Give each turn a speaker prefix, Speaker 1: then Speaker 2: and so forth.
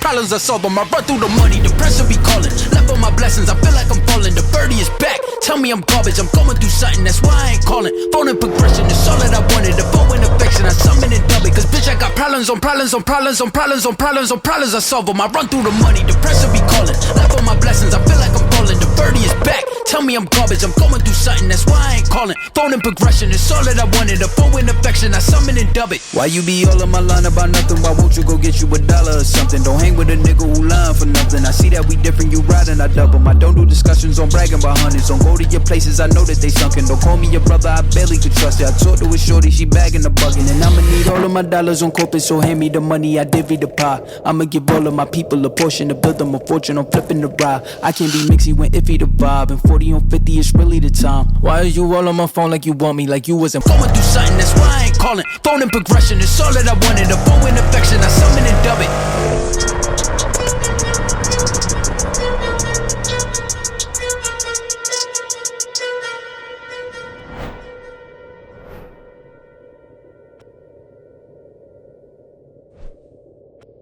Speaker 1: problems I solve them. I run through the money, the pressure be calling. Left on my blessings, I feel like I'm falling. The birdie is back, tell me I'm garbage. I'm going through something, that's why I ain't calling. Phone and progression, it's all that I wanted. The phone and affection, I summon and dub it. Cause bitch, I got problems I solve them. I run through the money, the pressure be calling. Left on my blessings, I feel like I'm falling. The birdie is back, tell me I'm garbage. I'm going through something, that's why I ain't calling. Phone and progression, it's all that I wanted. The phone and affection, I summon and dub it. Why you be all on my line about nothing? Why won't you go get you $1 or something? Don't hang with a nigga who lying for nothing. I see that we different, you riding, I double. I don't do discussions on bragging about hundreds. Don't go to your places, I know that they sunken. Don't call me your brother, I barely could trust it. I talked to a shorty, she bagging the bugging. And I'ma need all of my dollars on corporate, so hand me the money, I divvy the pie. I'ma give all of my people a portion to build them a fortune. I'm flipping the ride. I can't be mixy when iffy the vibe. And 40 on 50 is really the time. Why is you all on my phone like you want me? Like you wasn't going through something, that's why I ain't calling. Phone and progression, it's all that I wanted. A phone and affection, I summon it